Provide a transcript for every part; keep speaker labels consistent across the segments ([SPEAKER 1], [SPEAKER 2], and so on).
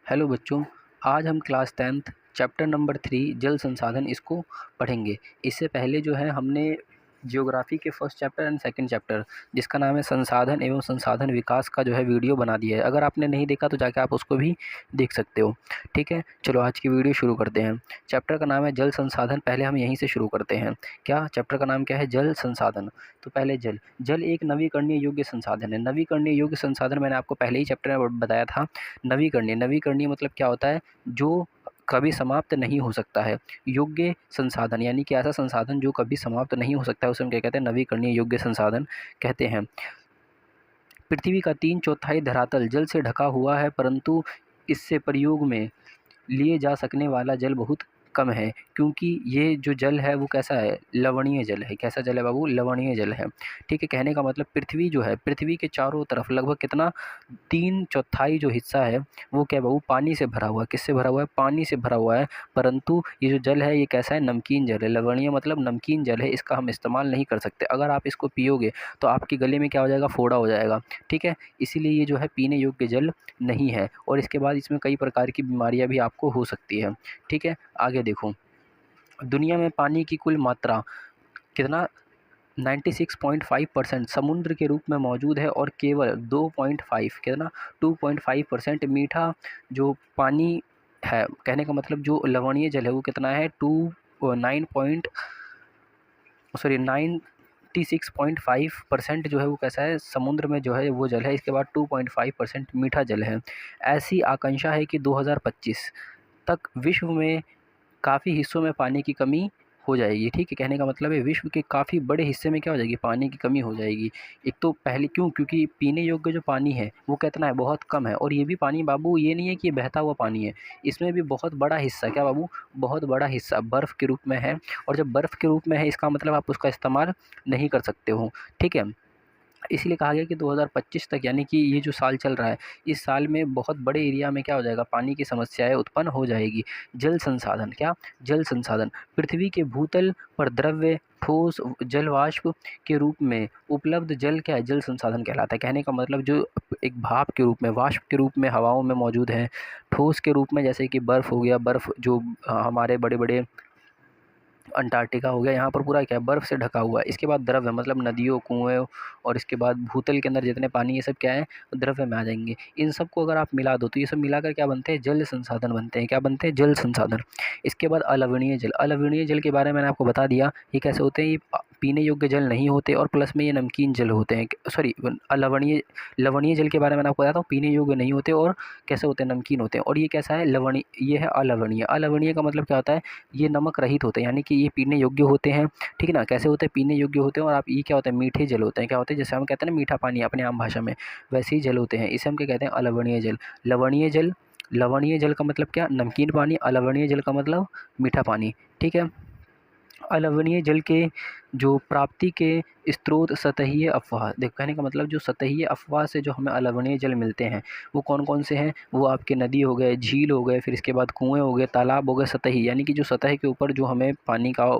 [SPEAKER 1] Hello बच्चों, आज हम क्लास 10th चैप्टर नंबर 3 जल संसाधन इसको पढ़ेंगे। इससे पहले जो है हमने जियोग्राफी के first chapter and second chapter जिसका नाम है संसाधन एवं संसाधन विकास का जो है वीडियो बना दिया है। अगर आपने नहीं देखा तो जाके आप उसको भी देख सकते हो। ठीक है, चलो आज की वीडियो शुरू करते हैं। चैप्टर का नाम है जल संसाधन। पहले हम यहीं से शुरू करते हैं। क्या चैप्टर का नाम क्या है? जल संसाधन। तो पहले जल जल एक नवीकरणीय योग्य संसाधन है। नवीकरणीय योग्य संसाधन मैंने आपको पहले ही चैप्टर में बताया था। नवीकरणीय मतलब क्या होता है? जो कभी समाप्त नहीं हो सकता है। योग्य संसाधन यानी कि ऐसा संसाधन जो कभी समाप्त नहीं हो सकता है, उसे हम क्या कहते हैं? नवीकरणीय योग्य संसाधन कहते हैं। पृथ्वी का 3/4 धरातल जल से ढका हुआ है, परंतु इससे प्रयोग में लिए जा सकने वाला जल बहुत कम है, क्योंकि ये जो जल है वो कैसा है? लवणीय जल है। कैसा जल है बाबू? लवणीय जल है। ठीक है, कहने का मतलब पृथ्वी जो है, पृथ्वी के चारों तरफ लगभग कितना? 3/4 जो हिस्सा है वो क्या बाबू? पानी से भरा हुआ है। किससे भरा हुआ है? पानी से भरा हुआ है। परंतु ये जो जल है ये कैसा है? नमकीन जल है। लवणीय मतलब नमकीन जल है, इसका हम इस्तेमाल नहीं कर सकते। अगर आप इसको पियोगे तो आपके गले में क्या हो जाएगा? फोड़ा हो जाएगा। ठीक है, इसीलिए ये जो है पीने योग्य जल नहीं है, और इसके बाद इसमें कई प्रकार की बीमारियां भी आपको हो सकती है। ठीक है, आगे देखो। दुनिया में पानी की कुल मात्रा कितना? 96.5% समुद्र के रूप में मौजूद है, और केवल 2.5 कितना? 2.5% मीठा जो पानी है। कहने का मतलब जो लवणीय जल है वो कितना है? 96.5% जो है वो कैसा है? समुद्र में जो है वो जल है। इसके बाद 2.5% मीठा जल है। ऐसी आकांक्षा है कि 2025 तक विश्व में काफ़ी हिस्सों में पानी की कमी हो जाएगी। ठीक है, कहने का मतलब है विश्व के काफ़ी बड़े हिस्से में क्या हो जाएगी? पानी की कमी हो जाएगी। एक तो पहले क्योंकि पीने योग्य जो पानी है वो कितना है? बहुत कम है। और ये भी पानी बाबू ये नहीं है कि ये बहता हुआ पानी है, इसमें भी बहुत बड़ा हिस्सा क्या बाबू? बहुत बड़ा हिस्सा बर्फ़ के रूप में है। और जब बर्फ़ के रूप में है इसका मतलब आप उसका इस्तेमाल नहीं कर सकते हो। ठीक है, इसलिए कहा गया कि 2025 तक, यानी कि ये जो साल चल रहा है, इस साल में बहुत बड़े एरिया में क्या हो जाएगा? पानी की समस्याएं उत्पन्न हो जाएगी। जल संसाधन क्या? जल संसाधन पृथ्वी के भूतल पर द्रव्य, ठोस, जल वाष्प के रूप में उपलब्ध जल क्या है? जल संसाधन कहलाता है। कहने का मतलब जो एक भाप के रूप में, वाष्प के रूप में हवाओं में मौजूद है, ठोस के रूप में जैसे कि बर्फ़ हो गया, बर्फ़ जो हमारे बड़े बड़े अंटार्कटिका हो गया, यहाँ पर पूरा क्या है? बर्फ़ से ढका हुआ है। इसके बाद द्रव्य मतलब नदियों, कुएँ, और इसके बाद भूतल के अंदर जितने पानी, ये सब क्या है? द्रव्य में आ जाएंगे। इन सब को अगर आप मिला दो तो ये सब मिलाकर क्या बनते हैं? जल संसाधन बनते हैं। क्या बनते हैं? जल संसाधन। इसके बाद अलवणीय जल। अलवणीय जल के बारे में मैंने आपको बता दिया। ये कैसे होते हैं? ये पीने योग्य जल नहीं होते, और प्लस में ये नमकीन जल होते हैं। सॉरी, लवणीय जल के बारे में मैंने आपको बताया था, पीने योग्य नहीं होते और कैसे होते हैं? नमकीन होते हैं। और ये कैसा है? लवणीय। ये है अलवणीय। अलवणीय का मतलब क्या होता है? ये नमक रहित होते हैं, यानी कि ये पीने योग्य होते हैं। ठीक है ना? कैसे होते हैं? पीने योग्य होते हैं। और आप ये क्या होते हैं? मीठे जल होते हैं। क्या होते हैं? जैसे हम कहते हैं ना मीठा पानी अपने आम भाषा में, वैसे ही जल होते हैं। इसे हम क्या कहते हैं? अलवणीय जल। लवणीय जल। लवणीय जल का मतलब क्या? नमकीन पानी। अलवणीय जल का मतलब मीठा पानी। ठीक है, अलवणीय जल के जो प्राप्ति के स्रोत सतहीय अफवाह। देखो, कहने का मतलब जो सतहीय अफवाह से जो हमें अलवणीय जल मिलते हैं वो कौन कौन से हैं? वो आपके नदी हो गए, झील हो गए, फिर इसके बाद कुएं हो गए, तालाब हो गए। सतही यानी कि जो सतह के ऊपर जो हमें पानी का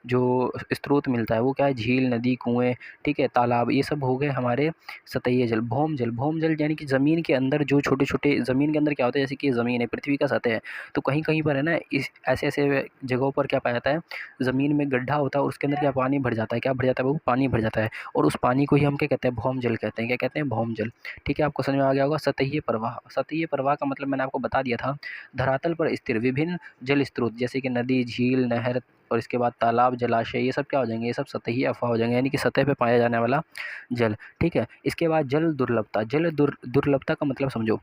[SPEAKER 1] जो स्रोत मिलता है वो क्या है? झील, नदी, कुएं, ठीक है, तालाब, ये सब हो गए हमारे सतहीय जल। भौम जल। भौम जल यानी कि ज़मीन के अंदर जो छोटे छोटे, ज़मीन के अंदर क्या होता है? जैसे कि ज़मीन है, पृथ्वी का सतह है, तो कहीं कहीं पर है ना, इस ऐसे ऐसे जगहों पर क्या पाया जाता है? ज़मीन में गड्ढा होता है और उसके अंदर क्या पानी भर जाता है? क्या भर जाता है वो? पानी भर जाता है। और उस पानी को ही हम क्या कहते हैं? भौम जल कहते हैं। क्या कहते हैं? भौम जल। ठीक है, आपको समझ में आ गया होगा। सतहीय प्रवाह। सतहीय प्रवाह का मतलब मैंने आपको बता दिया था। धरातल पर स्थिर विभिन्न जल स्रोत जैसे कि नदी, झील, नहर, और इसके बाद तालाब, जलाशय, ये सब क्या हो जाएंगे? ये सब सतही अफवाह हो जाएंगे, यानी कि सतह पे पाया जाने वाला जल। ठीक है, इसके बाद जल दुर्लभता। दुर्लभता का मतलब समझो।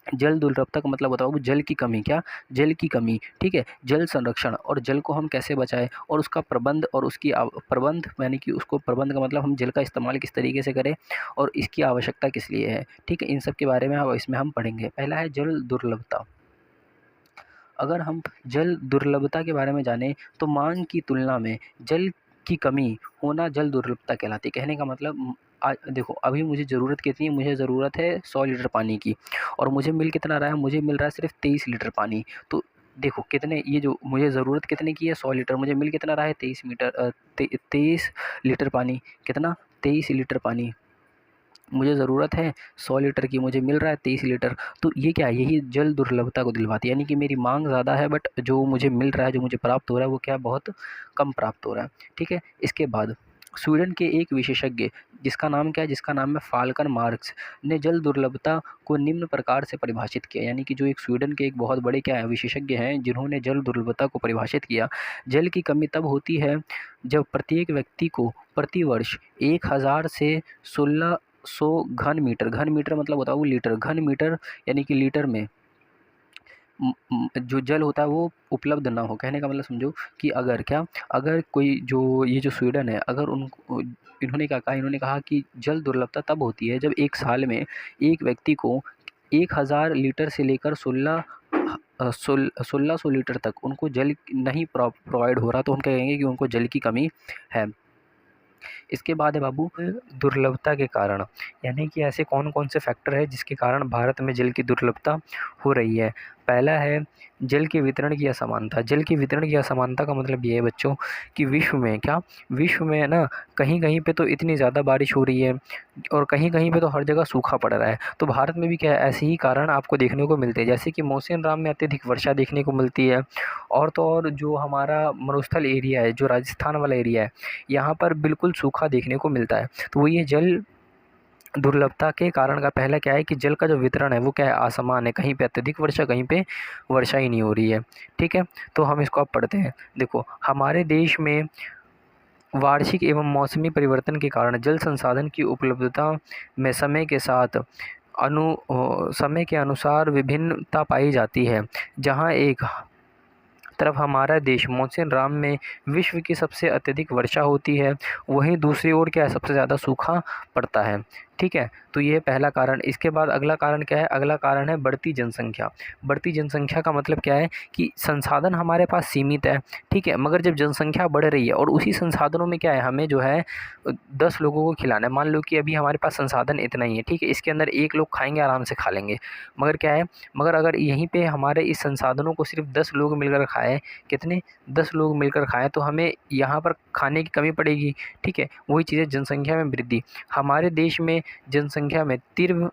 [SPEAKER 1] जल दुर्लभता का मतलब बताओ, जल की कमी। क्या? जल की कमी। ठीक है, जल संरक्षण और जल को हम कैसे बचाएं, और उसका प्रबंध, और उसकी प्रबंध यानी कि उसको प्रबंध का मतलब हम जल का इस्तेमाल किस तरीके से करें और इसकी आवश्यकता किस लिए है। ठीक है, इन सब के बारे में अब इसमें हम पढ़ेंगे। पहला है जल दुर्लभता। अगर हम जल दुर्लभता के बारे में जानें तो मांग की तुलना में जल की कमी होना जल दुर्लभता कहलाती है। कहने का मतलब देखो, अभी मुझे ज़रूरत कितनी है? मुझे ज़रूरत है 100 लीटर पानी की, और मुझे मिल कितना रहा है? मुझे मिल रहा है सिर्फ 23 लीटर पानी। तो देखो कितने, ये जो मुझे ज़रूरत कितने की है? 100 लीटर। मुझे मिल कितना रहा है? 23 लीटर पानी। कितना? 23 लीटर पानी। मुझे ज़रूरत है 100 लीटर की, मुझे मिल रहा है 23 लीटर। तो ये क्या है, यही जल दुर्लभता को दिलवाती है, यानी कि मेरी मांग ज़्यादा है बट जो मुझे मिल रहा है, जो मुझे प्राप्त हो रहा है वो क्या है, बहुत कम प्राप्त हो रहा है। ठीक है, इसके बाद स्वीडन के एक विशेषज्ञ जिसका नाम क्या है, जिसका नाम है फाल्कन मार्क्स, ने जल दुर्लभता को निम्न प्रकार से परिभाषित किया, यानी कि जो एक स्वीडन के एक बहुत बड़े क्या है विशेषज्ञ हैं जिन्होंने जल दुर्लभता को परिभाषित किया। जल की कमी तब होती है जब प्रत्येक व्यक्ति को प्रतिवर्ष 1000 से 1600 घन मीटर मतलब बताओ लीटर, घन मीटर यानी कि लीटर में जो जल होता है वो उपलब्ध ना हो। कहने का मतलब समझो कि अगर क्या, अगर कोई जो ये जो स्वीडन है, अगर उनको इन्होंने क्या कहा, इन्होंने कहा कि जल दुर्लभता तब होती है जब एक साल में एक व्यक्ति को 1000 लीटर से लेकर 1600 लीटर तक उनको जल नहीं प्रोवाइड हो रहा, तो हम कहेंगे कि उनको जल की कमी है। इसके बाद है बाबू दुर्लभता के कारण, यानी कि ऐसे कौन कौन से फैक्टर है जिसके कारण भारत में जल की दुर्लभता हो रही है। पहला है जल के वितरण की असमानता। जल के वितरण की असमानता का मतलब ये है बच्चों कि विश्व में क्या, विश्व में ना कहीं कहीं पे तो इतनी ज़्यादा बारिश हो रही है और कहीं कहीं पे तो हर जगह सूखा पड़ रहा है। तो भारत में भी क्या है, ऐसे ही कारण आपको देखने को मिलते हैं, जैसे कि मौसिन राम में अत्यधिक वर्षा देखने को मिलती है। और तो और जो हमारा मरुस्थल एरिया है, जो राजस्थान वाला एरिया है, यहाँ पर बिल्कुल सूखा देखने को मिलता है। तो वो ये जल दुर्लभता के कारण का पहला क्या है कि जल का जो वितरण है वो क्या है, असमान है। कहीं पे अत्यधिक वर्षा, कहीं पे वर्षा ही नहीं हो रही है। ठीक है, तो हम इसको अब पढ़ते हैं। देखो, हमारे देश में वार्षिक एवं मौसमी परिवर्तन के कारण जल संसाधन की उपलब्धता में समय के साथ समय के अनुसार विभिन्नता पाई जाती है। जहाँ एक तरफ हमारा देश मौसम राम में विश्व की सबसे अत्यधिक वर्षा होती है, वहीं दूसरी ओर क्या है, सबसे ज़्यादा सूखा पड़ता है। ठीक है, तो ये पहला कारण। इसके बाद अगला कारण क्या है, अगला कारण है बढ़ती जनसंख्या। बढ़ती जनसंख्या का मतलब क्या है कि संसाधन हमारे पास सीमित है, ठीक है, मगर जब जनसंख्या बढ़ रही है और उसी संसाधनों में क्या है, हमें जो है 10 लोगों को खिलाना है। मान लो कि अभी हमारे पास संसाधन इतना ही है, ठीक है, इसके अंदर 1 लोग खाएंगे, आराम से खा लेंगे। मगर क्या है, मगर अगर यहीं पे हमारे इस संसाधनों को सिर्फ 10 लोग मिलकर खाएं, कितने, 10 लोग मिलकर खाएं, तो हमें यहाँ पर खाने की कमी पड़ेगी। ठीक है, वही चीज़ें जनसंख्या में वृद्धि। हमारे देश में जनसंख्या में तीव्र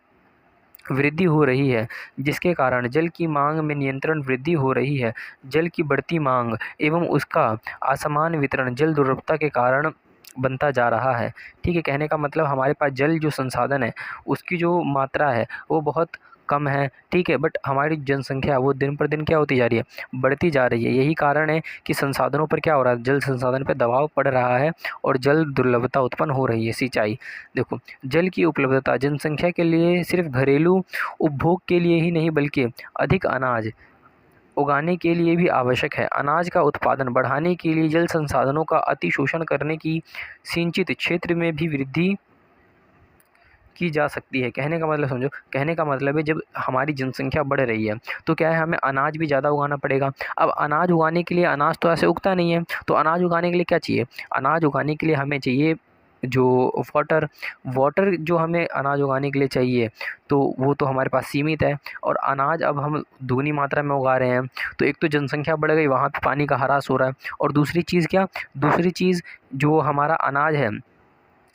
[SPEAKER 1] वृद्धि हो रही है, जिसके कारण जल की मांग में नियंत्रण वृद्धि हो रही है। जल की बढ़ती मांग एवं उसका असमान वितरण जल दुर्लभता के कारण बनता जा रहा है। ठीक है, कहने का मतलब हमारे पास जल जो संसाधन है उसकी जो मात्रा है वो बहुत कम है। ठीक है, बट हमारी जनसंख्या वो दिन पर दिन क्या होती जा रही है, बढ़ती जा रही है। यही कारण है कि संसाधनों पर क्या हो रहा है, जल संसाधन पर दबाव पड़ रहा है और जल दुर्लभता उत्पन्न हो रही है। सिंचाई, देखो, जल की उपलब्धता जनसंख्या के लिए सिर्फ घरेलू उपभोग के लिए ही नहीं बल्कि अधिक अनाज उगाने के लिए भी आवश्यक है। अनाज का उत्पादन बढ़ाने के लिए जल संसाधनों का अतिशोषण करने की सिंचित क्षेत्र में भी वृद्धि की जा सकती है। कहने का मतलब समझो, कहने का मतलब है जब हमारी जनसंख्या बढ़ रही है तो क्या है, हमें अनाज भी ज़्यादा उगाना पड़ेगा। अब अनाज उगाने के लिए, अनाज तो ऐसे उगता नहीं है, तो अनाज उगाने के लिए क्या चाहिए, अनाज उगाने के लिए हमें चाहिए जो वाटर जो हमें अनाज उगाने के लिए चाहिए, तो वो तो हमारे पास सीमित है। और अनाज अब हम दुगनी मात्रा में उगा रहे हैं, तो एक तो जनसंख्या बढ़ गई, वहाँ पे पानी का ह्रास हो रहा है, और दूसरी चीज़ क्या, दूसरी चीज़ जो हमारा अनाज है,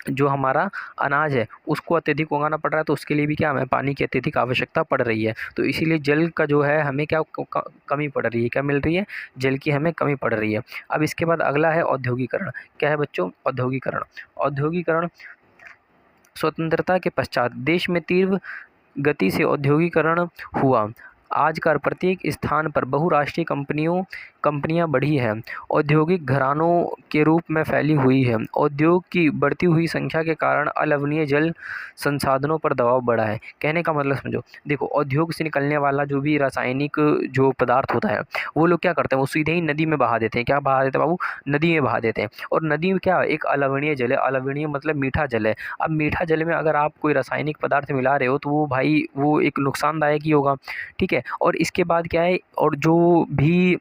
[SPEAKER 1] जो हमारा अनाज है उसको अत्यधिक उगाना पड़ रहा है, तो उसके लिए भी क्या, हमें पानी की अत्यधिक आवश्यकता पड़ रही है। तो इसीलिए जल का जो है हमें क्या कमी पड़ रही है, क्या मिल रही है, जल की हमें कमी पड़ रही है। अब इसके बाद अगला है औद्योगिकरण। क्या है बच्चों, औद्योगिकरण। औद्योगिकरण स्वतंत्रता के पश्चात देश में तीव्र गति से औद्योगिकरण हुआ। आजकल प्रत्येक स्थान पर बहुराष्ट्रीय कंपनियां बढ़ी हैं, औद्योगिक घरानों के रूप में फैली हुई है। उद्योग की बढ़ती हुई संख्या के कारण अलवणीय जल संसाधनों पर दबाव बढ़ा है। कहने का मतलब समझो, देखो, उद्योग से निकलने वाला जो भी रासायनिक जो पदार्थ होता है वो लोग क्या करते हैं, वो सीधे ही नदी में बहा देते हैं। क्या बहा देते हैं बाबू, नदी में बहा देते हैं। और नदी में क्या, एक अलवणीय जल है, अलवणीय मतलब मीठा जल है। अब मीठा जल में अगर आप कोई रासायनिक पदार्थ मिला रहे हो तो वो भाई वो एक नुकसानदायक ही होगा। ठीक है, और इसके बाद क्या है, और जो भी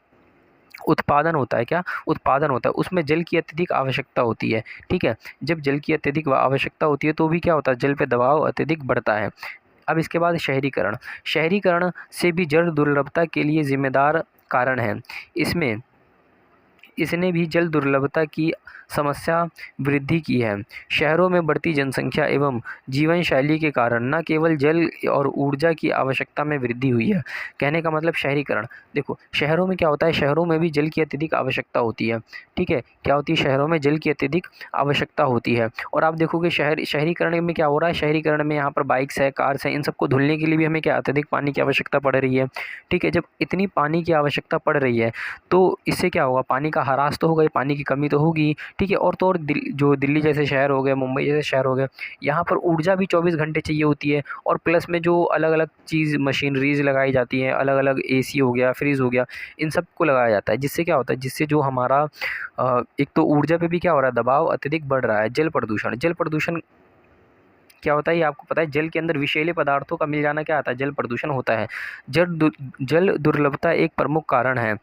[SPEAKER 1] उत्पादन होता है, क्या उत्पादन होता है, उसमें जल की अत्यधिक आवश्यकता होती है। ठीक है, जब जल की अत्यधिक आवश्यकता होती है तो भी क्या होता है, जल पे दबाव अत्यधिक बढ़ता है। अब इसके बाद शहरीकरण। शहरीकरण से भी जल दुर्लभता के लिए जिम्मेदार कारण है। इसमें इसने भी जल दुर्लभता की समस्या वृद्धि की है। शहरों में बढ़ती जनसंख्या एवं जीवन शैली के कारण न केवल जल और ऊर्जा की आवश्यकता में वृद्धि हुई है। कहने का मतलब शहरीकरण। देखो शहरों में क्या होता है, शहरों में भी जल की अत्यधिक आवश्यकता होती है। ठीक है, क्या होती है, शहरों में जल की अत्यधिक आवश्यकता होती है। और आप देखोगे शहरीकरण में क्या हो रहा है, शहरीकरण में यहाँ पर बाइक्स है, कार्स हैं, इन सबको धुलने के लिए भी हमें क्या अत्यधिक पानी की आवश्यकता पड़ रही है। ठीक है, जब इतनी पानी की आवश्यकता पड़ रही है तो इससे क्या होगा, पानी का ह्रास तो होगा ही, पानी की कमी तो होगी। ठीक है, और तो और जो दिल्ली जैसे शहर हो गए, मुंबई जैसे शहर हो गए, यहाँ पर ऊर्जा भी 24 घंटे चाहिए होती है। और प्लस में जो अलग अलग चीज़ मशीनरीज लगाई जाती हैं, अलग अलग एसी हो गया, फ्रिज हो गया, इन सब को लगाया जाता है। जिससे क्या होता है, जिससे जो हमारा एक तो ऊर्जा पे भी क्या हो रहा है, दबाव अत्यधिक बढ़ रहा है। जल प्रदूषण क्या होता है, ये आपको पता है, जल के अंदर विषैले पदार्थों का मिल जाना क्या आता है, जल प्रदूषण होता है। जल दुर्लभता एक प्रमुख कारण है।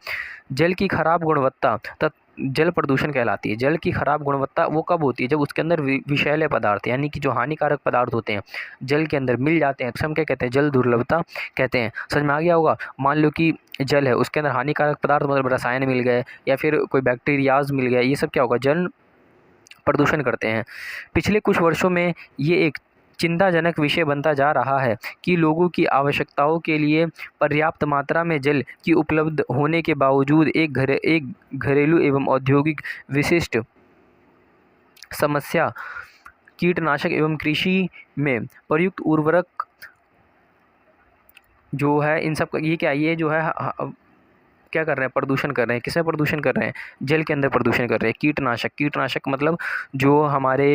[SPEAKER 1] जल की खराब गुणवत्ता जल प्रदूषण कहलाती है। जल की खराब गुणवत्ता वो कब होती है, जब उसके अंदर विषैले पदार्थ यानी कि जो हानिकारक पदार्थ होते हैं जल के अंदर मिल जाते हैं, तो हम क्या कहते हैं, जल दुर्लभता कहते हैं। समझ में आ गया होगा। मान लो कि जल है, उसके अंदर हानिकारक पदार्थ मतलब रसायन मिल गए या फिर कोई बैक्टीरियाज मिल गए, ये सब क्या होगा, जल प्रदूषण करते हैं। पिछले कुछ वर्षों में ये एक चिंताजनक विषय बनता जा रहा है कि लोगों की आवश्यकताओं के लिए पर्याप्त मात्रा में जल की उपलब्ध होने के बावजूद एक घरेलू एवं औद्योगिक विशिष्ट समस्या कीटनाशक एवं कृषि में प्रयुक्त उर्वरक जो है, इन सब का ये क्या, ये जो है क्या कर रहे हैं, प्रदूषण कर रहे हैं। किसमें प्रदूषण कर रहे हैं, जल के अंदर प्रदूषण कर रहे हैं। कीटनाशक मतलब जो हमारे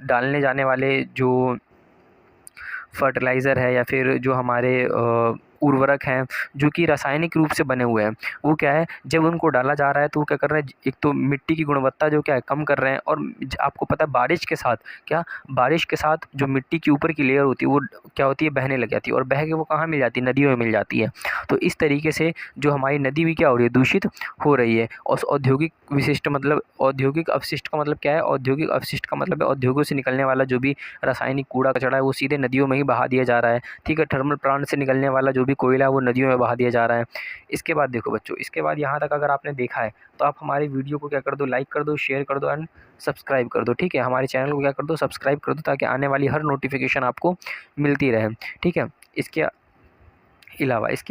[SPEAKER 1] डालने जाने वाले जो फर्टिलाइज़र है या फिर जो हमारे उर्वरक हैं जो कि रासायनिक रूप से बने हुए हैं, वो क्या है, जब उनको डाला जा रहा है तो वो क्या कर रहे हैं, एक तो मिट्टी की गुणवत्ता जो क्या है कम कर रहे हैं। और आपको पता है बारिश के साथ जो मिट्टी की ऊपर की लेयर होती है वो क्या होती है, बहने लग जाती है। और बह के वो कहाँ मिल जाती है, नदियों में मिल जाती है। तो इस तरीके से जो हमारी नदी भी क्या हो रही है, दूषित हो रही है। और औद्योगिक विशिष्ट मतलब औद्योगिक अपशिष्ट का मतलब क्या है, औद्योगिक अपशिष्ट का मतलब है औद्योगों से निकलने वाला जो भी रासायनिक कूड़ा कचरा है वो सीधे नदियों में ही बहा दिया जा रहा है। ठीक है, थर्मल प्लांट से निकलने वाला जो भी कोयला है वो नदियों में बहा दिया जा रहा है। इसके बाद देखो बच्चों, इसके बाद यहाँ तक अगर आपने देखा है तो आप हमारी वीडियो को क्या कर दो, लाइक कर दो, शेयर कर दो एंड सब्सक्राइब कर दो। ठीक है, हमारे चैनल को क्या कर दो, सब्सक्राइब कर दो, ताकि आने वाली हर नोटिफिकेशन आपको मिलती रहे। ठीक है, इसके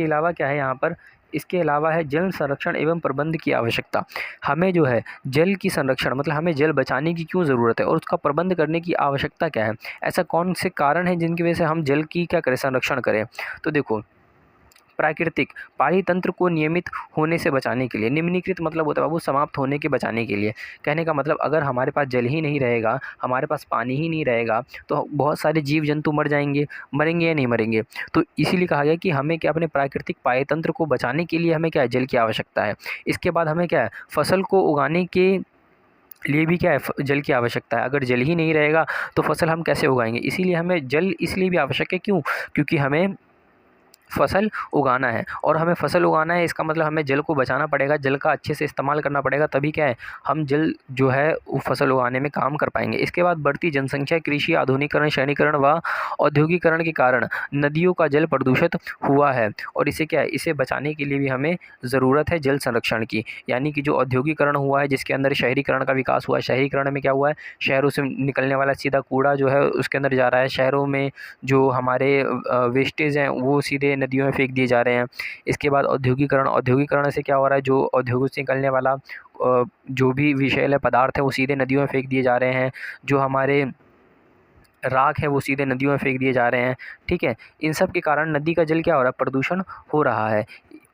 [SPEAKER 1] अलावा क्या है यहाँ पर, इसके अलावा है जल संरक्षण एवं प्रबंध की आवश्यकता। हमें जो है जल की संरक्षण मतलब हमें जल बचाने की क्यों ज़रूरत है और उसका प्रबंध करने की आवश्यकता क्या है, ऐसा कौन से कारण हैं जिनकी वजह से हम जल की क्या करें, संरक्षण करें। तो देखो, प्राकृतिक पानी तंत्र को नियमित होने से बचाने के लिए, निम्नीकृत मतलब होता है बाबू समाप्त होने के बचाने के लिए। कहने का मतलब अगर हमारे पास जल ही नहीं रहेगा, हमारे पास पानी ही नहीं रहेगा, तो बहुत सारे जीव जंतु मरेंगे या नहीं मरेंगे। तो इसीलिए कहा गया कि हमें क्या, अपने प्राकृतिक पानी तंत्र को बचाने के लिए हमें क्या है, जल की आवश्यकता है। इसके बाद हमें क्या है, फसल को उगाने के लिए भी क्या है, जल की आवश्यकता है। अगर जल ही नहीं रहेगा तो फसल हम कैसे उगाएंगे, इसीलिए हमें जल इसलिए भी आवश्यक है। क्यों, क्योंकि हमें फसल उगाना है, और हमें फसल उगाना है, इसका मतलब हमें जल को बचाना पड़ेगा, जल का अच्छे से इस्तेमाल करना पड़ेगा, तभी क्या है, हम जल जो है वो फसल उगाने में काम कर पाएंगे। इसके बाद बढ़ती जनसंख्या, कृषि आधुनिकीकरण, शहरीकरण व औद्योगिकरण के कारण नदियों का जल प्रदूषित हुआ है, और इसे क्या है, इसे बचाने के लिए भी हमें ज़रूरत है जल संरक्षण की। यानी कि जो औद्योगिकरण हुआ है, जिसके अंदर शहरीकरण का विकास हुआ है, शहरीकरण में क्या हुआ है, शहरों से निकलने वाला सीधा कूड़ा जो है उसके अंदर जा रहा है, शहरों में जो हमारे वेस्टेज हैं वो सीधे नदियों में फेंक दिए जा रहे हैं। इसके बाद औद्योगिकरण से क्या हो रहा है, जो औद्योगों से निकलने वाला जो भी विषैले पदार्थ है वो सीधे नदियों में फेंक दिए जा रहे हैं। जो हमारे राख है वो सीधे नदियों में फेंक दिए जा रहे हैं। ठीक है, इन सब के कारण नदी का जल क्या हो रहा है, प्रदूषण हो रहा है,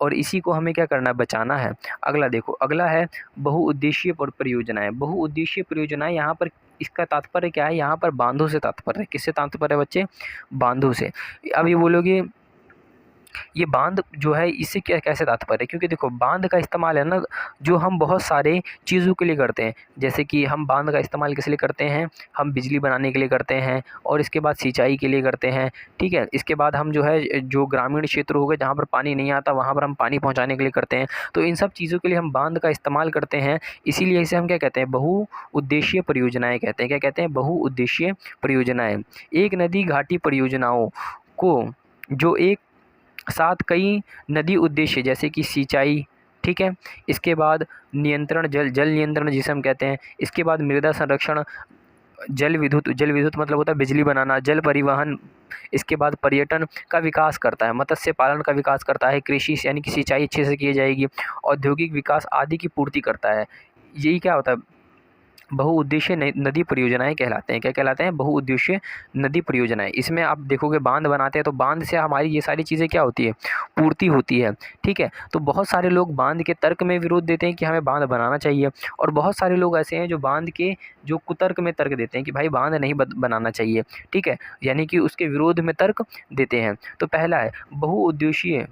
[SPEAKER 1] और इसी को हमें क्या करना है, बचाना है। अगला देखो, अगला है बहुउद्देशीय परियोजनाएं। बहुउद्देशीय परियोजनाएं, यहाँ पर इसका तात्पर्य क्या है, यहाँ पर बांधों से तात्पर्य है। किससे तात्पर्य है बच्चे, बांधों से। अब ये बोलोगे ये बांध जो है इससे क्या कैसे तात्पर्य है, क्योंकि देखो बांध का इस्तेमाल है ना, जो हम बहुत सारे चीज़ों के लिए करते हैं। जैसे कि हम बांध का इस्तेमाल किस लिए करते हैं, हम बिजली बनाने के लिए करते हैं, और इसके बाद सिंचाई के लिए करते हैं। ठीक है, इसके बाद हम जो है जो ग्रामीण क्षेत्र हो गए जहाँ पर पानी नहीं आता वहाँ पर हम पानी पहुँचाने के लिए करते हैं। तो इन सब चीज़ों के लिए हम बांध का इस्तेमाल करते हैं। इसीलिए इसे हम क्या कहते हैं, बहुउद्देशीय परियोजनाएं कहते हैं। क्या कहते हैं, बहुउद्देशीय परियोजनाएं। एक नदी घाटी परियोजनाओं को जो एक साथ कई नदी उद्देश्य जैसे कि सिंचाई, ठीक है। इसके बाद नियंत्रण, जल नियंत्रण जिसे हम कहते हैं। इसके बाद मृदा संरक्षण, जल विद्युत मतलब होता है बिजली बनाना, जल परिवहन। इसके बाद पर्यटन का विकास करता है, मत्स्य पालन का विकास करता है, कृषि यानी कि सिंचाई अच्छे से की जाएगी, औद्योगिक विकास आदि की पूर्ति करता है। यही क्या होता है, बहुउद्देशीय नदी परियोजनाएं कहलाते हैं। क्या कहलाते हैं? बहुउद्देशीय नदी परियोजनाएं। इसमें आप देखोगे बांध बनाते हैं तो बांध से हमारी ये सारी चीज़ें क्या होती है, पूर्ति होती है। ठीक है। तो बहुत सारे लोग बांध के तर्क में विरोध देते हैं कि हमें बांध बनाना चाहिए, और बहुत सारे लोग ऐसे हैं जो बांध के जो कुतर्क में तर्क देते हैं कि भाई बांध नहीं बनाना चाहिए। ठीक है, यानी कि उसके विरोध में तर्क देते हैं। तो पहला है बहुउद्देशीय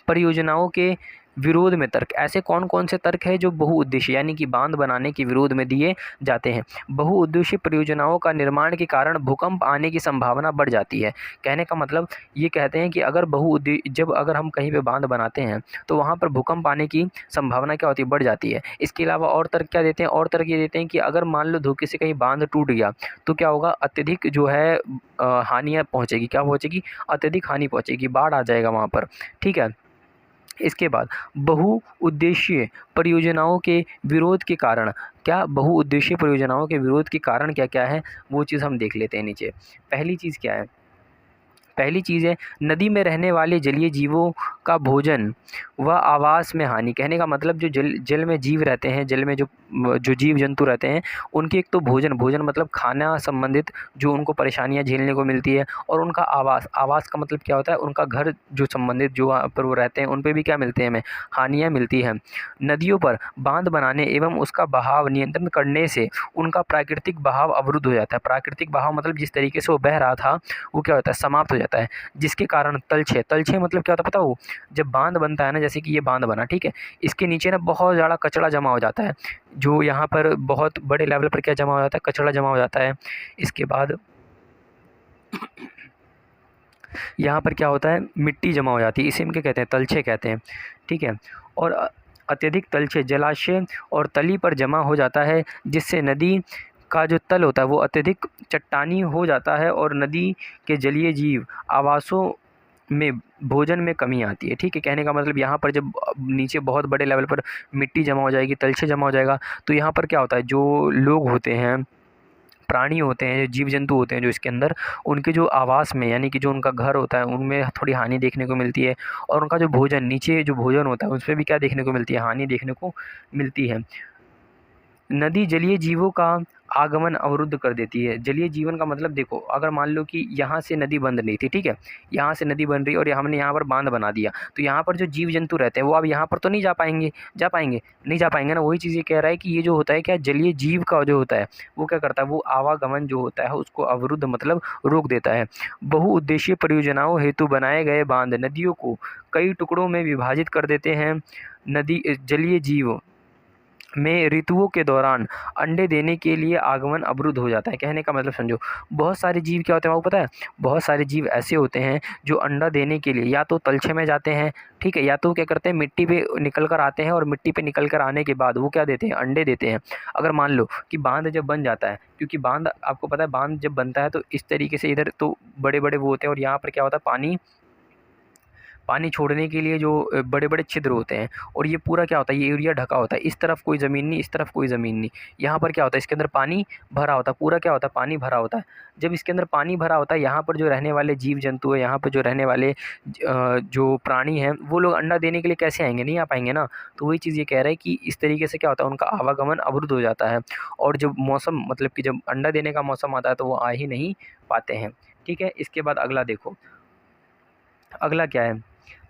[SPEAKER 1] परियोजनाओं के विरोध में तर्क। ऐसे कौन कौन से तर्क हैं जो बहुउद्देशीय यानी कि बांध बनाने के विरोध में दिए जाते हैं? बहुउद्देशीय परियोजनाओं का निर्माण के कारण भूकंप आने की संभावना बढ़ जाती है। कहने का मतलब ये कहते हैं कि अगर जब अगर हम कहीं पे बांध बनाते हैं तो वहाँ पर भूकंप आने की संभावना क्या होती है, बढ़ जाती है। इसके अलावा और तर्क क्या देते हैं? और तर्क ये देते हैं कि अगर मान लो धोखे से कहीं बांध टूट गया तो क्या होगा, अत्यधिक जो है हानियाँ पहुँचेगी। क्या पहुँचेगी? अत्यधिक हानि पहुँचेगी, बाढ़ आ जाएगा वहाँ पर। ठीक है। इसके बाद बहुउद्देशीय परियोजनाओं के विरोध के कारण, क्या बहुउद्देशीय परियोजनाओं के विरोध के कारण क्या क्या है वो चीज़ हम देख लेते हैं नीचे। पहली चीज़ क्या है? पहली चीज़ है नदी में रहने वाले जलीय जीवों का भोजन व आवास में हानि। कहने का मतलब जो जल में जीव रहते हैं, जल में जो जीव जंतु रहते हैं उनके एक तो भोजन मतलब खाना संबंधित जो उनको परेशानियां झेलने को मिलती है, और उनका आवास का मतलब क्या होता है, उनका घर जो संबंधित जो वहाँ पर वो रहते हैं उन पे भी क्या मिलते हैं, हमें हानियाँ मिलती हैं। नदियों पर बांध बनाने एवं उसका बहाव नियंत्रण करने से उनका प्राकृतिक बहाव अवरुद्ध हो जाता है। प्राकृतिक बहाव मतलब जिस तरीके से वो बह रहा था वो क्या होता है, समाप्त हो जाता है। जिसके कारण तलछे मतलब क्या होता है पता हो? जब बांध बनता है ना, जैसे कि ये बांध बना, ठीक है, इसके नीचे ना बहुत ज़्यादा कचरा जमा हो जाता है, जो यहाँ पर बहुत बड़े लेवल पर क्या जमा हो जाता है, कचरा जमा हो जाता है। इसके बाद यहाँ पर क्या होता है, मिट्टी जमा हो जाती है, इसे इनके कहते हैं तलछे कहते हैं। ठीक है। और अत्यधिक तलछे जलाशय और तली पर जमा हो जाता है, जिससे नदी का जो तल होता है वो अत्यधिक चट्टानी हो जाता है और नदी के जलीय जीव आवासों में भोजन में कमी आती है। ठीक है। कहने का मतलब यहाँ पर जब नीचे बहुत बड़े लेवल पर मिट्टी जमा हो जाएगी, तलछे जमा हो जाएगा, तो यहाँ पर क्या होता है, जो लोग होते हैं, प्राणी होते हैं, जीव जंतु होते हैं जो इसके अंदर, उनके जो आवास में यानी कि जो उनका घर होता है उनमें थोड़ी हानि देखने को मिलती है, और उनका जो भोजन नीचे जो भोजन होता है उसमें भी क्या देखने को मिलती है, हानि देखने को मिलती है। नदी जलीय जीवों का आगमन अवरुद्ध कर देती है। जलीय जीवन का मतलब देखो, अगर मान लो कि यहाँ से नदी बन रही थी, ठीक है, यहाँ से नदी बन रही और हमने यहाँ पर बांध बना दिया, तो यहाँ पर जो जीव जंतु रहते हैं वो अब यहाँ पर तो नहीं जा पाएंगे, नहीं जा पाएंगे ना। वही चीज़ ये कह रहा है कि ये जो होता है क्या, जलीय जीव का जो होता है वो क्या करता है, वो आवागमन जो होता है उसको अवरुद्ध मतलब रोक देता है। बहुउद्देशीय परियोजनाओं हेतु बनाए गए बांध नदियों को कई टुकड़ों में विभाजित कर देते हैं। नदी जलीय जीव में ऋतुओं के दौरान अंडे देने के लिए आगमन अवरुद्ध हो जाता है। कहने का मतलब समझो, बहुत सारे जीव क्या होते हैं आपको पता है, बहुत सारे जीव ऐसे होते हैं जो अंडा देने के लिए या तो तलछे में जाते हैं, ठीक है, या तो क्या करते हैं मिट्टी पे निकल कर आते हैं, और मिट्टी पे निकल कर आने के बाद वो क्या देते हैं, अंडे देते हैं। अगर मान लो कि बांध जब बन जाता है, क्योंकि बांध आपको पता है बांध जब बनता है तो इस तरीके से इधर तो बड़े बड़े वो होते हैं, और यहाँ पर क्या होता है, पानी छोड़ने के लिए जो बड़े बड़े छिद्र होते हैं, और ये पूरा क्या होता है, ये एरिया ढका होता है, इस तरफ कोई ज़मीन नहीं, इस तरफ कोई ज़मीन नहीं। यहाँ पर क्या होता है, इसके अंदर पानी भरा होता है, पूरा क्या होता है, पानी भरा होता है। जब इसके अंदर पानी भरा होता है, यहाँ पर जो रहने वाले जीव जंतु है, यहाँ पर जो रहने वाले जो प्राणी हैं, वो लोग अंडा देने के लिए कैसे आएंगे, नहीं आ पाएंगे ना। तो वही चीज़ ये कह रहा है कि इस तरीके से क्या होता है, उनका आवागमन अवरुद्ध हो जाता है, और जब मौसम मतलब कि जब अंडा देने का मौसम आता है तो वो आ ही नहीं पाते हैं। ठीक है। इसके बाद अगला देखो, अगला क्या है,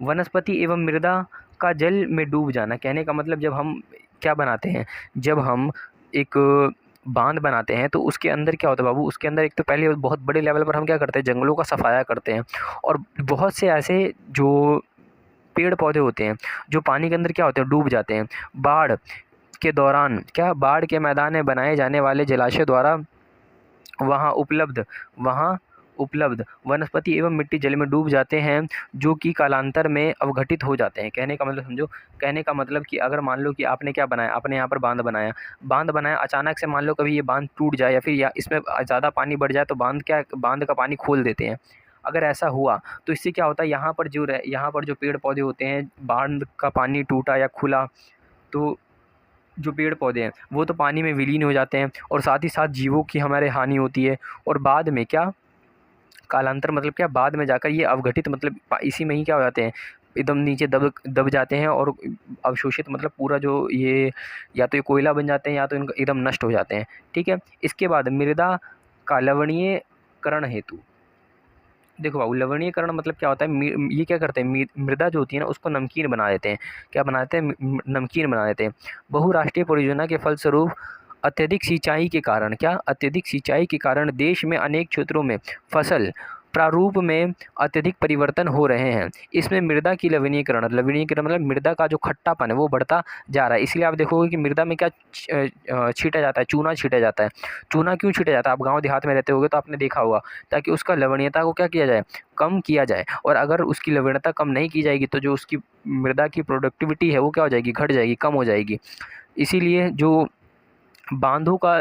[SPEAKER 1] वनस्पति एवं मृदा का जल में डूब जाना। कहने का मतलब जब हम क्या बनाते हैं, जब हम एक बांध बनाते हैं तो उसके अंदर क्या होता है बाबू, उसके अंदर एक तो पहले बहुत बड़े लेवल पर हम क्या करते हैं, जंगलों का सफाया करते हैं, और बहुत से ऐसे जो पेड़ पौधे होते हैं जो पानी के अंदर क्या होते हैं, डूब जाते हैं। बाढ़ के दौरान क्या, बाढ़ के मैदान में बनाए जाने वाले जलाशय द्वारा वहाँ उपलब्ध वनस्पति एवं मिट्टी जल में डूब जाते हैं, जो कि कालांतर में अवघटित हो जाते हैं। कहने का मतलब समझो, कहने का मतलब कि अगर मान लो कि आपने क्या बनाया, आपने यहाँ पर बांध बनाया, अचानक से मान लो कभी ये बांध टूट जाए या फिर या इसमें ज़्यादा पानी बढ़ जाए तो बांध का पानी खोल देते हैं। अगर ऐसा हुआ तो इससे क्या होता है, यहाँ पर जो पेड़ पौधे होते हैं, बांध का पानी टूटा या खुला तो जो पेड़ पौधे हैं वो तो पानी में विलीन हो जाते हैं और साथ ही साथ जीवों की हमारे हानि होती है। और बाद में क्या, कालांतर मतलब क्या, बाद में जाकर ये अवघटित मतलब इसी में ही क्या हो जाते हैं, एकदम नीचे दब दब जाते हैं और अवशोषित मतलब पूरा जो ये, या तो ये कोयला बन जाते हैं या तो इनका एकदम नष्ट हो जाते हैं। ठीक है। इसके बाद मृदा का लवणीयकरण हेतु, देखो बाबू, लवणीयकरण मतलब क्या होता है, ये क्या करते हैं, मृदा जो होती है ना उसको नमकीन बना देते हैं। क्या बनाते हैं, नमकीन बना देते हैं। बहुराष्ट्रीय परियोजना के फलस्वरूप अत्यधिक सिंचाई के कारण, क्या, अत्यधिक सिंचाई के कारण देश में अनेक क्षेत्रों में फसल प्रारूप में अत्यधिक परिवर्तन हो रहे हैं। इसमें मृदा की लवणीकरण मतलब मृदा का जो खट्टापन है वो बढ़ता जा रहा है। इसलिए आप देखोगे कि मृदा में क्या छीटा जाता है, चूना छीटा जाता है। चूना क्यों छीटा जाता है, आप गांव देहात में रहते होगे तो आपने देखा होगा, ताकि उसका लवणीयता को क्या किया जाए, कम किया जाए। और अगर उसकी लवणीयता कम नहीं की जाएगी तो जो उसकी मृदा की प्रोडक्टिविटी है वो क्या हो जाएगी, घट जाएगी, कम हो जाएगी। इसीलिए जो बांधों का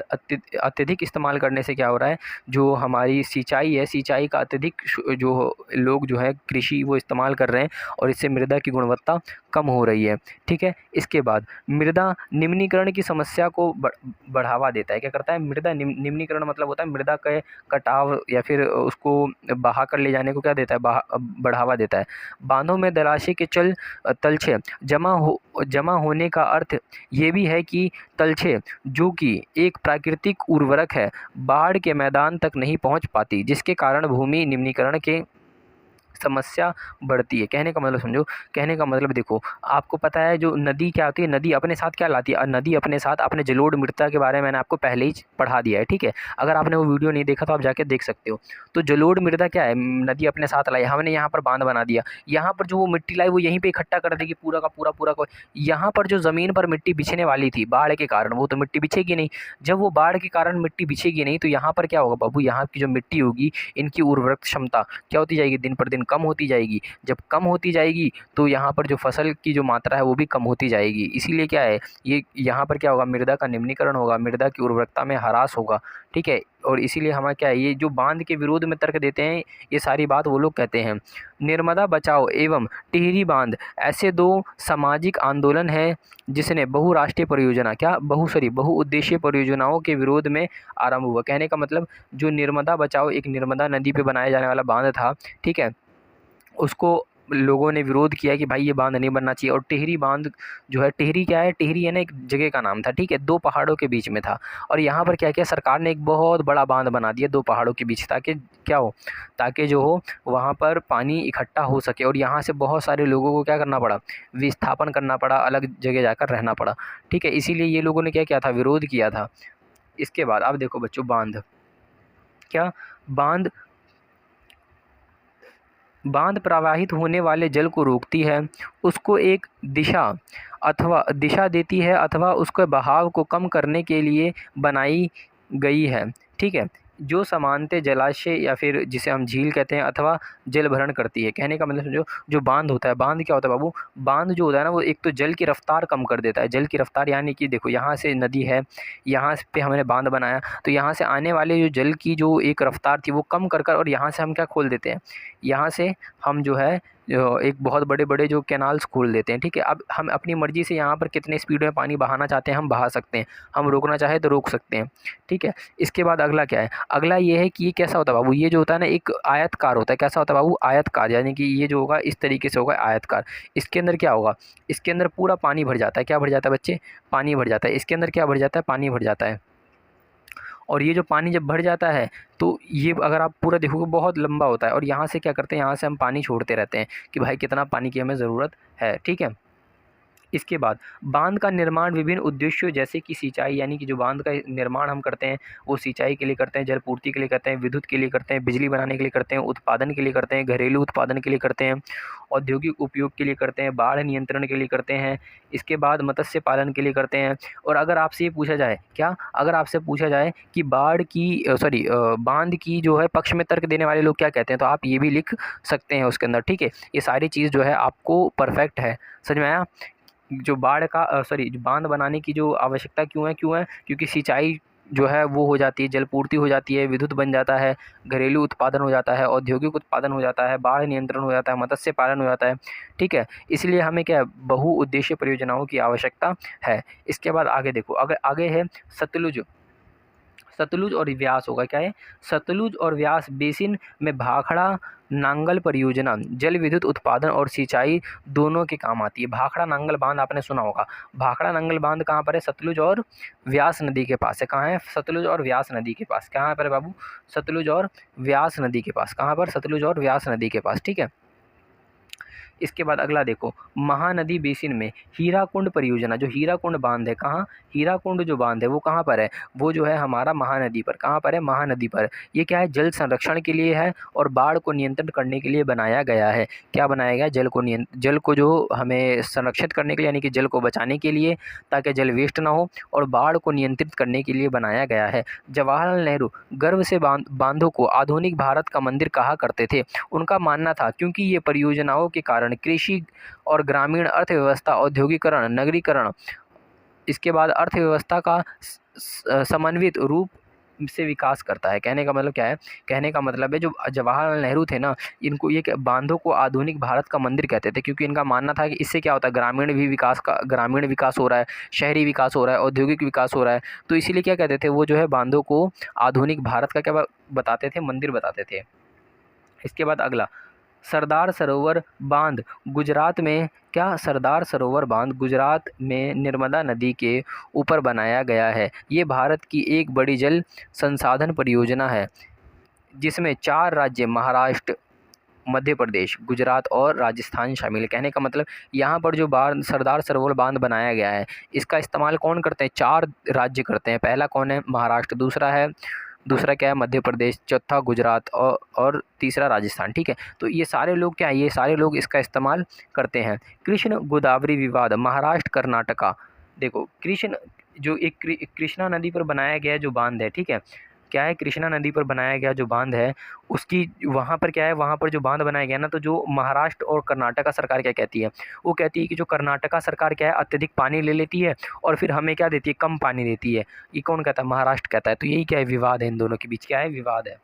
[SPEAKER 1] अत्यधिक इस्तेमाल करने से क्या हो रहा है, जो हमारी सिंचाई है, सिंचाई का अत्यधिक जो लोग जो है कृषि वो इस्तेमाल कर रहे हैं और इससे मृदा की गुणवत्ता कम हो रही है। ठीक है। इसके बाद मृदा निम्नीकरण की समस्या को बढ़ावा देता है। क्या करता है, मृदा निम्नीकरण मतलब होता है मृदा के कटाव या फिर उसको बहा कर ले जाने को क्या देता है, बढ़ावा देता है। बांधों में जलाशय के तलछे जमा होने का अर्थ ये भी है कि तलछे जो कि एक प्राकृतिक उर्वरक है, बाढ़ के मैदान तक नहीं पहुंच पाती, जिसके कारण भूमि निम्नीकरण के समस्या बढ़ती है। कहने का मतलब समझो, कहने का मतलब देखो, आपको पता है जो नदी क्या होती है, नदी अपने साथ क्या लाती है, नदी अपने साथ अपने जलोढ़ मृदा के बारे में मैंने आपको पहले ही पढ़ा दिया है। ठीक है। अगर आपने वो वीडियो नहीं देखा तो आप जाके देख सकते हो। तो जलोढ़ मृदा क्या है, नदी अपने साथ लाई, हमने यहाँ पर बांध बना दिया, यहाँ पर जो वो मिट्टी लाई वो यहीं पर इकट्ठा कर देगी पूरा का पूरा यहाँ पर जो ज़मीन पर मिट्टी बिछने वाली थी बाढ़ के कारण, वो तो मिट्टी बिछेगी नहीं। जब वो बाढ़ के कारण मिट्टी बिछेगी नहीं तो यहाँ पर क्या होगा बाबू, यहाँ की जो मिट्टी होगी, इनकी उर्वरक क्षमता क्या होती जाएगी, दिन पर दिन कम होती जाएगी। जब कम होती जाएगी तो यहाँ पर जो फसल की जो मात्रा है वो भी कम होती जाएगी। इसीलिए क्या है, ये यहाँ पर क्या होगा, मृदा का निम्नीकरण होगा, मृदा की उर्वरकता में ह्रास होगा। ठीक है। और इसीलिए हमें क्या है, ये जो बांध के विरोध में तर्क देते हैं, ये सारी बात वो लोग कहते हैं। नर्मदा बचाओ एवं टिहरी बांध ऐसे दो सामाजिक आंदोलन हैं जिसने बहुराष्ट्रीय परियोजना, क्या, बहुउद्देशीय परियोजनाओं के विरोध में आरंभ हुआ। कहने का मतलब जो नर्मदा बचाओ, एक नर्मदा नदी पे बनाया जाने वाला बांध था, ठीक है, उसको लोगों ने विरोध किया कि भाई ये बांध नहीं बनना चाहिए। और टिहरी बांध जो है, टिहरी क्या है, टिहरी है ना एक जगह का नाम था। ठीक है। दो पहाड़ों के बीच में था और यहाँ पर क्या किया सरकार ने, एक बहुत बड़ा बांध बना दिया दो पहाड़ों के बीच, ताकि क्या हो, ताकि जो हो वहाँ पर पानी इकट्ठा हो सके। और यहाँ से बहुत सारे लोगों को क्या करना पड़ा, विस्थापन करना पड़ा, अलग जगह जाकर रहना पड़ा। ठीक है। इसीलिए ये लोगों ने क्या किया था, विरोध किया था। इसके बाद अब देखो बच्चों, बांध प्रवाहित होने वाले जल को रोकती है, उसको एक दिशा देती है अथवा उसके बहाव को कम करने के लिए बनाई गई है। ठीक है। जो सामान्यतः जलाशय या फिर जिसे हम झील कहते हैं अथवा जल भरण करती है। कहने का मतलब समझो, जो बांध होता है, बांध क्या होता है बाबू, बांध जो होता है ना वो एक तो जल की रफ्तार कम कर देता है। जल की रफ्तार यानी कि देखो, यहाँ से नदी है, यहाँ पे हमने बांध बनाया तो यहाँ से आने वाले जो जल की जो एक रफ्तार थी वो कम कर और यहाँ से हम क्या खोल देते हैं, यहाँ से हम जो है एक बहुत बड़े बड़े जो कैनाल्स खोल देते हैं। ठीक है। अब हम अपनी मर्ज़ी से यहाँ पर कितने स्पीड में पानी बहाना चाहते हैं हम बहा सकते हैं, हम रोकना चाहे तो रोक सकते हैं। ठीक है। इसके बाद अगला क्या है, अगला ये है कि ये कैसा होता है बाबू, ये जो होता है ना एक आयतकार होता है। कैसा होता है बाबू, आयतकार, यानी कि ये जो होगा इस तरीके से होगा आयतकार। इसके अंदर क्या होगा, इसके अंदर पूरा पानी भर जाता है। क्या भर जाता है बच्चे, पानी भर जाता है। इसके अंदर क्या भर जाता है, पानी भर जाता है। और ये जो पानी जब भर जाता है तो ये अगर आप पूरा देखोगे बहुत लंबा होता है और यहाँ से क्या करते हैं, यहाँ से हम पानी छोड़ते रहते हैं कि भाई कितना पानी की हमें ज़रूरत है। ठीक है। इसके बाद बांध का निर्माण विभिन्न उद्देश्यों जैसे कि सिंचाई, यानी कि जो बांध का निर्माण हम करते हैं वो सिंचाई के लिए करते हैं, जलपूर्ति के लिए करते हैं, विद्युत के लिए करते हैं, बिजली बनाने के लिए करते हैं, उत्पादन के लिए करते हैं, घरेलू उत्पादन के लिए करते हैं, औद्योगिक उपयोग के लिए करते हैं, बाढ़ नियंत्रण के लिए करते हैं। इसके बाद मत्स्य पालन के लिए करते हैं। और अगर आपसे ये पूछा जाए, क्या, अगर आपसे पूछा जाए कि बांध की जो है पक्ष में तर्क देने वाले लोग क्या कहते हैं, तो आप ये भी लिख सकते हैं उसके अंदर। ठीक है। ये सारी चीज़ जो है आपको परफेक्ट है, समझ में आया। जो बाढ़ का जो बांध बनाने की जो आवश्यकता क्यों है, क्योंकि सिंचाई जो है वो हो जाती है, जलपूर्ति हो जाती है, विद्युत बन जाता है, घरेलू उत्पादन हो जाता है, औद्योगिक उत्पादन हो जाता है, बाढ़ नियंत्रण हो जाता है, मत्स्य पालन हो जाता है। ठीक है, इसलिए हमें क्या है, बहुउद्देशीय परियोजनाओं की आवश्यकता है। इसके बाद आगे देखो, अगर आगे है सतलुज। सतलुज और व्यास होगा, क्या है, सतलुज और व्यास बेसिन में भाखड़ा नांगल परियोजना जल विद्युत उत्पादन और सिंचाई दोनों के काम आती है। भाखड़ा नांगल बांध आपने सुना होगा। भाखड़ा नांगल बांध कहाँ पर है, सतलुज और व्यास नदी के पास है। कहाँ है, सतलुज और व्यास नदी के पास। कहाँ पर है बाबू, सतलुज और व्यास नदी के पास। कहाँ पर, सतलुज और व्यास नदी के पास। ठीक है, इसके बाद अगला देखो, महानदी बेसिन में हीराकुंड परियोजना, जो हीराकुंड बांध है, कहाँ, हीराकुंड जो बांध है वो कहाँ पर है, वो जो है हमारा महानदी पर। कहाँ पर है, महानदी पर। ये क्या है, जल संरक्षण के लिए है और बाढ़ को नियंत्रण करने के लिए बनाया गया है। क्या बनाया गया, जल को जो हमें संरक्षित करने के लिए, यानी कि जल को बचाने के लिए, ताकि जल वेस्ट ना हो, और बाढ़ को नियंत्रित करने के लिए बनाया गया है। जवाहरलाल नेहरू गर्व से बांधों को आधुनिक भारत का मंदिर कहा करते थे। उनका मानना था क्योंकि ये परियोजनाओं के कारण कृषि और ग्रामीण अर्थव्यवस्था, औद्योगिकरण, नगरीकरण, इसके बाद अर्थव्यवस्था का समन्वित रूप से विकास करता है। कहने का मतलब क्या है, कहने का मतलब है जो जवाहरलाल नेहरू थे ना, इनको ये बांधों को आधुनिक भारत का मंदिर कहते थे, क्योंकि इनका मानना था कि इससे क्या होता है, ग्रामीण विकास हो रहा है, शहरी विकास हो रहा है, औद्योगिक विकास हो रहा है। तो इसीलिए क्या कहते थे वो, जो है बांधों को आधुनिक भारत का क्या बताते थे, मंदिर बताते थे। इसके बाद अगला, सरदार सरोवर बांध गुजरात में, क्या, सरदार सरोवर बांध गुजरात में नर्मदा नदी के ऊपर बनाया गया है। ये भारत की एक बड़ी जल संसाधन परियोजना है जिसमें 4 राज्य महाराष्ट्र, मध्य प्रदेश, गुजरात और राजस्थान शामिल है। कहने का मतलब यहाँ पर जो बांध, सरदार सरोवर बांध बनाया गया है, इसका इस्तेमाल कौन करते हैं, 4 राज्य करते हैं। पहला कौन है, महाराष्ट्र, दूसरा क्या है, मध्य प्रदेश, चौथा गुजरात और तीसरा राजस्थान। ठीक है, तो ये सारे लोग क्या है, ये सारे लोग इसका इस्तेमाल करते हैं। कृष्ण गोदावरी विवाद महाराष्ट्र कर्नाटका, देखो कृष्ण, जो एक कृष्णा नदी पर बनाया गया जो बांध है, ठीक है, क्या है, कृष्णा नदी पर बनाया गया जो बांध है, उसकी वहाँ पर क्या है, वहाँ पर जो बांध बनाया गया ना, तो जो महाराष्ट्र और कर्नाटका सरकार क्या कहती है, वो कहती है कि जो कर्नाटका सरकार क्या है, अत्यधिक पानी ले लेती है और फिर हमें क्या देती है, कम पानी देती है। ये कौन कहता है, महाराष्ट्र कहता है। तो यही क्या है, विवाद है, इन दोनों के बीच क्या है, विवाद है।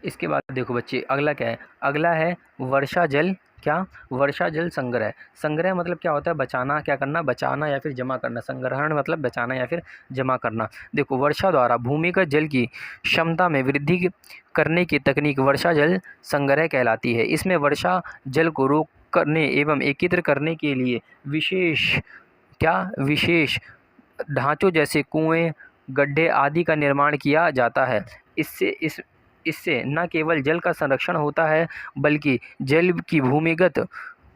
[SPEAKER 1] इसके बाद देखो बच्चे, अगला क्या है, अगला है वर्षा जल, क्या, वर्षा जल संग्रह। संग्रह मतलब क्या होता है, बचाना, क्या करना, बचाना या फिर जमा करना। संग्रहण मतलब बचाना या फिर जमा करना। देखो, वर्षा द्वारा भूमिगत जल की क्षमता में वृद्धि करने की तकनीक वर्षा जल संग्रह कहलाती है। इसमें वर्षा जल को रोक करने एवं एकत्र करने के लिए विशेष ढांचों जैसे कुएं, गड्ढे आदि का निर्माण किया जाता है। इससे न केवल जल का संरक्षण होता है बल्कि जल की भूमिगत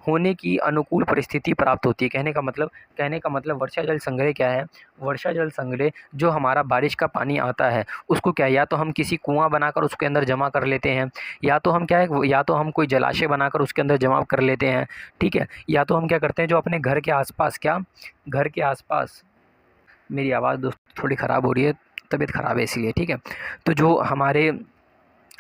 [SPEAKER 1] होने की अनुकूल परिस्थिति प्राप्त होती है। कहने का मतलब वर्षा जल संग्रह क्या है, वर्षा जल संग्रह जो हमारा बारिश का पानी आता है उसको क्या, या तो हम किसी कुआं बनाकर उसके अंदर जमा कर लेते हैं, या तो हम क्या है, या तो हम कोई जलाशय बनाकर उसके अंदर जमा कर लेते हैं। ठीक है, या तो हम क्या करते हैं, जो अपने घर के आसपास, क्या, घर के आसपास, मेरी आवाज़ दोस्त थोड़ी ख़राब हो रही है, तबीयत ख़राब है इसीलिए। ठीक है, तो जो हमारे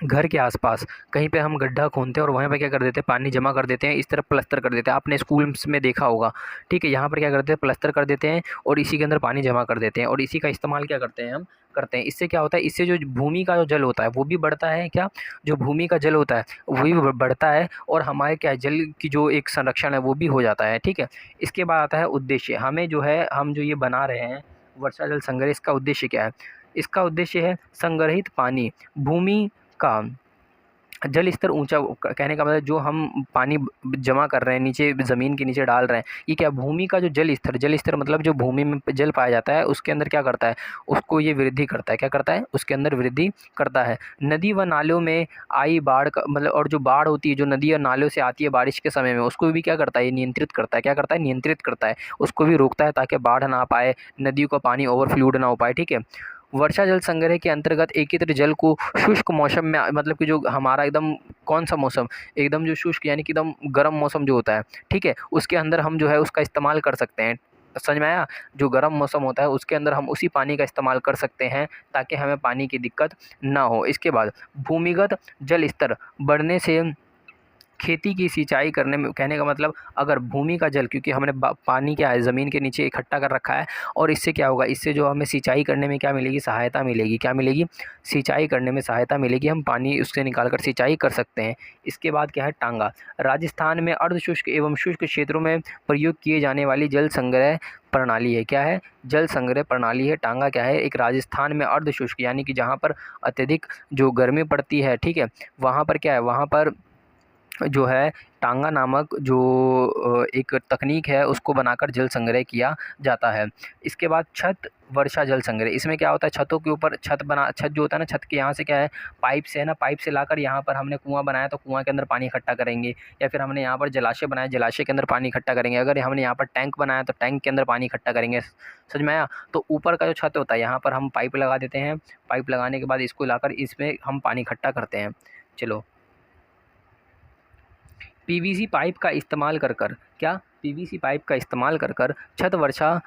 [SPEAKER 1] घर के आसपास कहीं पे हम गड्ढा खोदते हैं और वहाँ पे क्या कर देते हैं, पानी जमा कर देते हैं, इस तरफ प्लास्टर कर देते हैं। आपने स्कूल्स में देखा होगा। ठीक है, यहाँ पर क्या करते हैं, प्लास्टर कर देते हैं और इसी के अंदर पानी जमा कर देते हैं और इसी का इस्तेमाल क्या करते हैं, हम करते हैं। इससे क्या होता है, इससे जो भूमि का जो जल होता है वो भी बढ़ता है, क्या, जो भूमि का जल होता है वही बढ़ता है और हमारे क्या है, जल की जो एक संरक्षण है वो भी हो जाता है। ठीक है, इसके बाद आता है उद्देश्य। हमें जो है, हम जो ये बना रहे हैं वर्षा जल संग्रह, इसका उद्देश्य क्या है, इसका उद्देश्य है संग्रहित पानी, भूमि का जल स्तर ऊंचा, कहने का मतलब जो हम पानी जमा कर रहे हैं, नीचे ज़मीन के नीचे डाल रहे हैं, ये क्या, भूमि का जो जल स्तर मतलब जो भूमि में जल पाया जाता है उसके अंदर क्या करता है, उसको ये वृद्धि करता है। क्या करता है, उसके अंदर वृद्धि करता है। नदी व नालों में आई बाढ़ का मतलब, और जो बाढ़ होती है जो नदी और नालों से आती है बारिश के समय में, उसको भी क्या करता है, ये नियंत्रित करता है। क्या करता है, नियंत्रित करता है, उसको भी रोकता है ताकि बाढ़ ना पाए, नदियों का पानी ओवरफ्लूड ना हो पाए। ठीक है, वर्षा जल संग्रह के अंतर्गत एकत्रित जल को शुष्क मौसम में, मतलब कि जो हमारा एकदम कौन सा मौसम, एकदम जो शुष्क यानी कि एकदम गर्म मौसम जो होता है, ठीक है, उसके अंदर हम जो है उसका इस्तेमाल कर सकते हैं। समझ में आया, जो गर्म मौसम होता है उसके अंदर हम उसी पानी का इस्तेमाल कर सकते हैं ताकि हमें पानी की दिक्कत ना हो। इसके बाद भूमिगत जल स्तर बढ़ने से खेती की सिंचाई करने में, कहने का मतलब अगर भूमि का जल, क्योंकि हमने पानी क्या है ज़मीन के नीचे इकट्ठा कर रखा है, और इससे क्या होगा, इससे जो हमें सिंचाई करने में क्या मिलेगी, सहायता मिलेगी। क्या मिलेगी? सिंचाई करने में सहायता मिलेगी, हम पानी उससे निकाल कर सिंचाई कर सकते हैं। इसके बाद क्या है, टांगा। राजस्थान में अर्धशुष्क एवं शुष्क क्षेत्रों में प्रयोग किए जाने वाली जल संग्रह प्रणाली है। क्या है? जल संग्रह प्रणाली है। टांगा क्या है? एक राजस्थान में अर्धशुष्क, यानी कि जहाँ पर अत्यधिक जो गर्मी पड़ती है, ठीक है, वहाँ पर क्या है, वहाँ पर जो है टांगा नामक जो एक तकनीक है उसको बनाकर जल संग्रह किया जाता है। इसके बाद छत वर्षा जल संग्रह। इसमें क्या होता है, छतों के ऊपर छत जो होता है ना, छत के यहाँ से क्या है, पाइप से है ना, पाइप से लाकर यहाँ पर हमने कुआं बनाया तो कुआं के अंदर पानी इकट्ठा करेंगे, या फिर हमने यहाँ पर जलाशय बनाया, जलाशय के अंदर पानी इकट्ठा करेंगे। अगर हमने यहाँ पर टैंक बनाया तो टैंक के अंदर पानी इकट्ठा करेंगे। समझ में आया? तो ऊपर का जो छत होता है यहाँ पर हम पाइप लगा देते हैं, पाइप लगाने के बाद इसको लाकर इसमें हम पानी इकट्ठा करते हैं। चलो, पीवीसी पाइप का इस्तेमाल कर कर, क्या, पीवीसी पाइप का इस्तेमाल कर कर छत वर्षा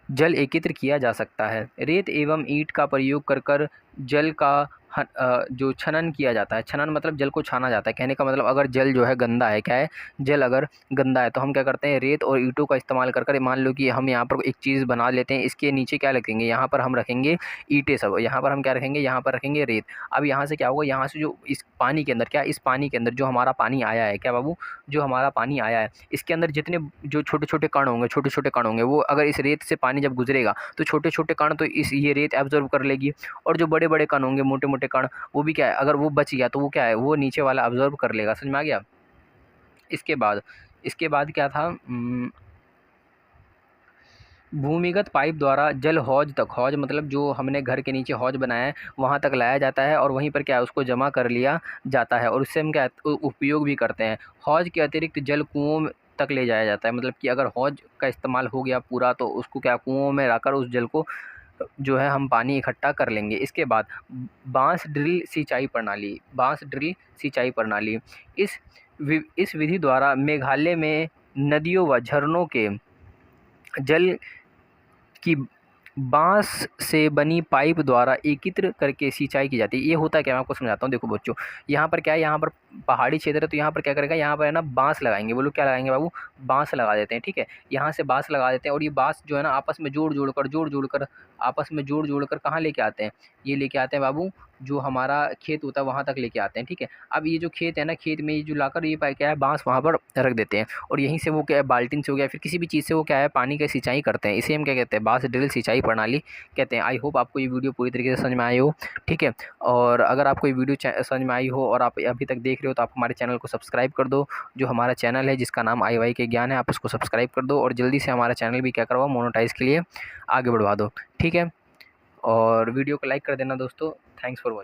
[SPEAKER 1] जल एकत्र किया जा सकता है। रेत एवं ईंट का प्रयोग कर कर जल का जो छनन किया जाता है। छनन मतलब जल को छाना जाता है। कहने का मतलब अगर जल जो है गंदा है, क्या है, जल अगर गंदा है तो हम क्या करते हैं, रेत और ईंटों का इस्तेमाल कर कर, मान लो कि हम यहाँ पर एक चीज़ बना लेते हैं, इसके नीचे क्या रखेंगे, यहाँ पर हम रखेंगे ईंटें सब, यहाँ पर हम क्या रखेंगे, यहाँ पर रखेंगे रेत। अब यहाँ से क्या होगा, यहाँ से जो इस पानी के अंदर, क्या, इस पानी के अंदर जो हमारा पानी आया है, क्या बाबू, जो हमारा पानी आया है, इसके अंदर जितने जो छोटे छोटे कण होंगे, छोटे छोटे कण होंगे, वो अगर इस रेत से पानी जब गुजरेगा तो छोटे छोटे कण तो इस ये रेत एब्जॉर्ब कर लेगी, और जो बड़े बड़े कण होंगे, मोटे मोटे कण, वो भी क्या है, अगर वो बच गया तो वो क्या है, वो नीचे वाला एब्जॉर्ब कर लेगा। समझ में आ गया? इसके बाद क्या था, भूमिगत पाइप द्वारा जल हौज तक, हौज मतलब जो हमने घर के नीचे हौज बनाया है वहाँ तक लाया जाता है, और वहीं पर क्या है, उसको जमा कर लिया जाता है, और उससे हम क्या उपयोग भी करते हैं। हौज के अतिरिक्त जल कुओं तक ले जाया जाता है। मतलब कि अगर हौज का इस्तेमाल हो गया पूरा तो उसको क्या, कुओं में रखकर उस जल को जो है हम पानी इकट्ठा कर लेंगे। इसके बाद बांस ड्रिल सिंचाई प्रणाली। बांस ड्रिल सिंचाई प्रणाली, इस विधि द्वारा मेघालय में नदियों व झरनों के जल की बाँस से बनी पाइप द्वारा एकत्र करके सिंचाई की जाती है। ये होता है क्या, मैं आपको समझाता हूँ। देखो बच्चों, यहाँ पर क्या है, यहाँ पर पहाड़ी क्षेत्र है तो यहाँ पर क्या करेगा, यहाँ पर है ना बाँस लगाएंगे। बोलो क्या लगाएंगे बाबू? बाँस लगा देते हैं, ठीक है। यहाँ से बाँस लगा देते हैं, और ये बाँस जो है ना आपस में जोड़ जोड़ कर कहाँ लेके आते हैं, ये लेके आते हैं बाबू, जो हमारा खेत होता है वहाँ तक लेके आते हैं, ठीक है। अब ये जो खेत है ना, खेत में ये जो लाकर ये क्या है, बाँस वहाँ पर रख देते हैं, और यहीं से वो क्या है, बाल्टीन से हो गया फिर किसी भी चीज़ से वो क्या है, पानी की सिंचाई करते हैं। इसे हम क्या कहते हैं, बाँस ड्रिल सिंचाई प्रणाली कहते हैं। आई होप आपको ये वीडियो पूरी तरीके से समझ में आई हो, ठीक है। और अगर आपको ये वीडियो समझ में आई हो और आप अभी तक देख रहे हो तो आप हमारे चैनल को सब्सक्राइब कर दो। जो हमारा चैनल है जिसका नाम IY के ज्ञान है, आप उसको सब्सक्राइब कर दो, और जल्दी से हमारा चैनल भी क्या करवाओ, मोनेटाइज़ के लिए आगे बढ़वा दो, ठीक है। और वीडियो को लाइक कर देना दोस्तों। Thanks for watching.